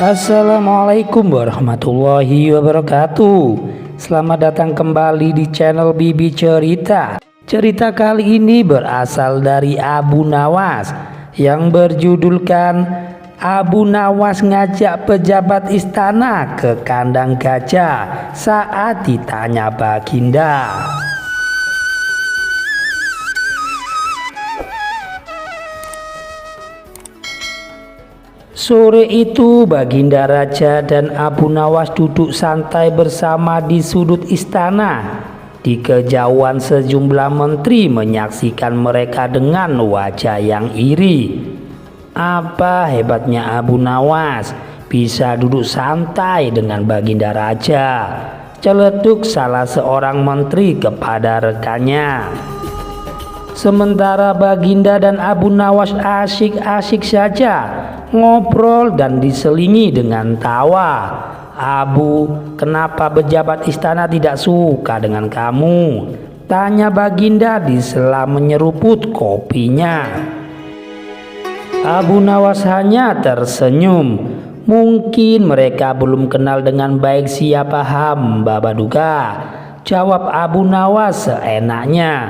Assalamualaikum warahmatullahi wabarakatuh. Selamat datang kembali di channel Bibi Cerita. Cerita kali ini berasal dari Abu Nawas yang berjudulkan Abu Nawas ngajak pejabat istana ke kandang gajah saat ditanya Baginda. Sore itu Baginda Raja dan Abu Nawas duduk santai bersama di sudut istana. Di kejauhan sejumlah menteri menyaksikan mereka dengan wajah yang iri. Apa hebatnya Abu Nawas bisa duduk santai dengan Baginda Raja? Celeduk salah seorang menteri kepada rekannya. Sementara Baginda dan Abu Nawas asyik-asyik saja ngobrol dan diselingi dengan tawa. "Abu, kenapa pejabat istana tidak suka dengan kamu?" tanya Baginda di sela menyeruput kopinya. Abu Nawas hanya tersenyum. "Mungkin mereka belum kenal dengan baik siapa hamba Baduga," jawab Abu Nawas seenaknya.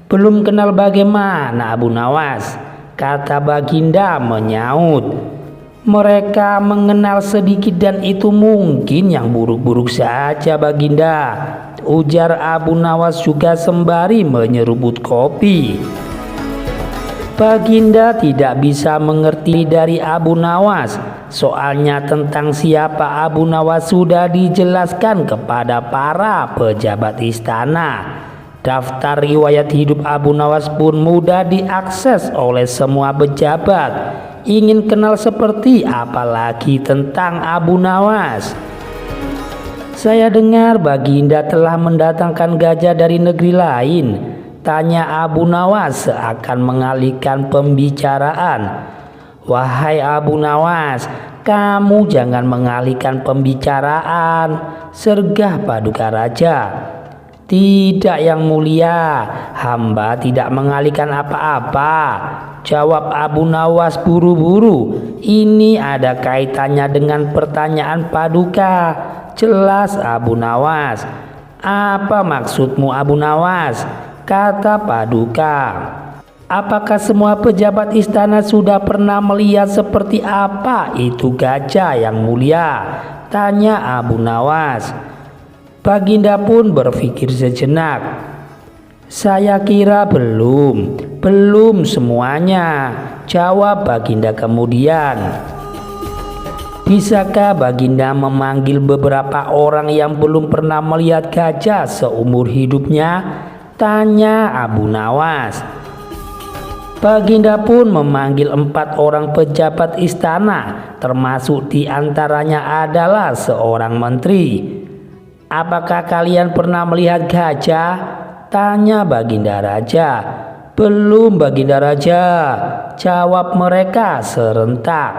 "Belum kenal bagaimana Abu Nawas?" kata Baginda menyaut. "Mereka mengenal sedikit dan itu mungkin yang buruk-buruk saja Baginda," ujar Abu Nawas juga sembari menyeruput kopi. Baginda tidak bisa mengerti dari Abu Nawas, soalnya tentang siapa Abu Nawas sudah dijelaskan kepada para pejabat istana. Daftar riwayat hidup Abu Nawas pun mudah diakses oleh semua pejabat. Ingin kenal seperti apa lagi tentang Abu Nawas? "Saya dengar Baginda telah mendatangkan gajah dari negeri lain," tanya Abu Nawas seakan mengalihkan pembicaraan. "Wahai Abu Nawas, kamu jangan mengalihkan pembicaraan," sergah Paduka Raja. "Tidak yang mulia, hamba tidak mengalihkan apa-apa," jawab Abu Nawas buru-buru. "Ini ada kaitannya dengan pertanyaan Paduka," jelas Abu Nawas. "Apa maksudmu Abu Nawas?" kata Paduka. "Apakah semua pejabat istana sudah pernah melihat seperti apa itu gajah yang mulia?" tanya Abu Nawas. Baginda pun berpikir sejenak. "Saya kira belum semuanya," jawab Baginda kemudian. "Bisakah Baginda memanggil beberapa orang yang belum pernah melihat gajah seumur hidupnya?" tanya Abu Nawas. Baginda pun memanggil 4 orang pejabat istana, termasuk diantaranya adalah seorang menteri. "Apakah kalian pernah melihat gajah?" tanya Baginda Raja. "Belum Baginda Raja," jawab mereka serentak.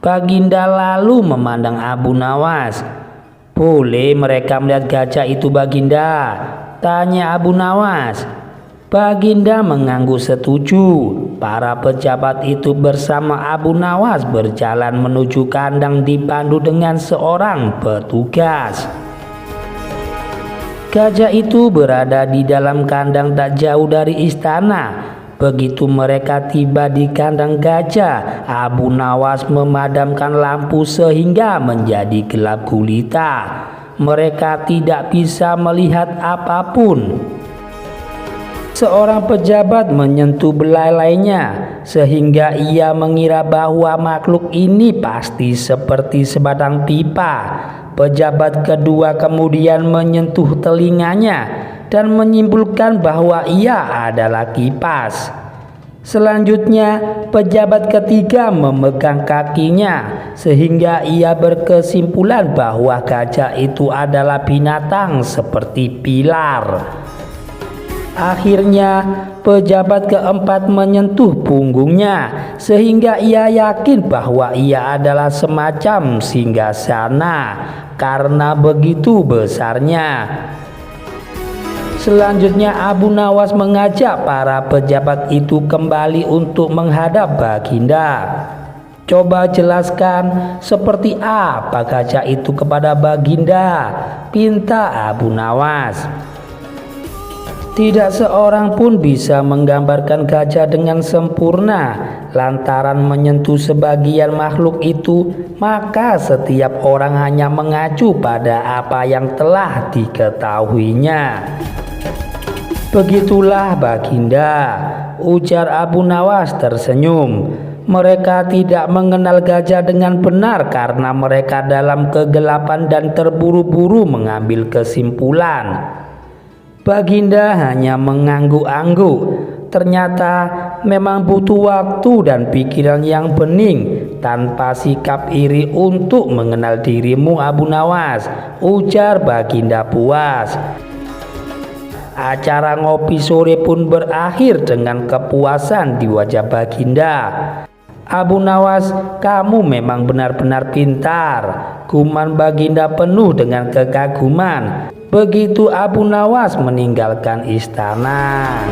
Baginda lalu memandang Abu Nawas. "Boleh mereka melihat gajah itu Baginda?" tanya Abu Nawas. Baginda mengangguk setuju. Para pejabat itu bersama Abu Nawas berjalan menuju kandang dipandu dengan seorang petugas. Gajah itu berada di dalam kandang tak jauh dari istana. Begitu mereka tiba di kandang gajah, Abu Nawas memadamkan lampu sehingga menjadi gelap gulita. Mereka tidak bisa melihat apapun. Seorang pejabat menyentuh belalainya sehingga ia mengira bahwa makhluk ini pasti seperti sebatang pipa. Pejabat kedua kemudian menyentuh telinganya dan menyimpulkan bahwa ia adalah kipas. Selanjutnya pejabat ketiga memegang kakinya sehingga ia berkesimpulan bahwa gajah itu adalah binatang seperti pilar. Akhirnya pejabat keempat menyentuh punggungnya sehingga ia yakin bahwa ia adalah semacam singgasana karena begitu besarnya. Selanjutnya Abu Nawas mengajak para pejabat itu kembali untuk menghadap Baginda. Coba jelaskan seperti apa gajah itu kepada Baginda, pinta Abu Nawas. Tidak seorang pun bisa menggambarkan gajah dengan sempurna lantaran menyentuh sebagian makhluk itu, maka setiap orang hanya mengacu pada apa yang telah diketahuinya. Begitulah Baginda, ujar Abu Nawas tersenyum. Mereka tidak mengenal gajah dengan benar karena mereka dalam kegelapan dan terburu-buru mengambil kesimpulan. Baginda hanya mengangguk-angguk. Ternyata memang butuh waktu dan pikiran yang bening tanpa sikap iri untuk mengenal dirimu Abu Nawas, ujar Baginda puas. Acara ngopi sore pun berakhir dengan kepuasan di wajah Baginda. Abu Nawas, kamu memang benar-benar pintar. Guman Baginda penuh dengan kekaguman. Begitu Abu Nawas meninggalkan istana.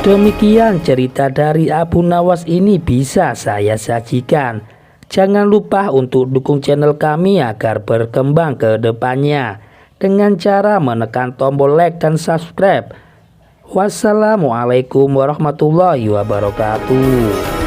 Demikian cerita dari Abu Nawas ini bisa saya sajikan. Jangan lupa untuk dukung channel kami agar berkembang ke depannya dengan cara menekan tombol like dan subscribe. Wassalamualaikum warahmatullahi wabarakatuh.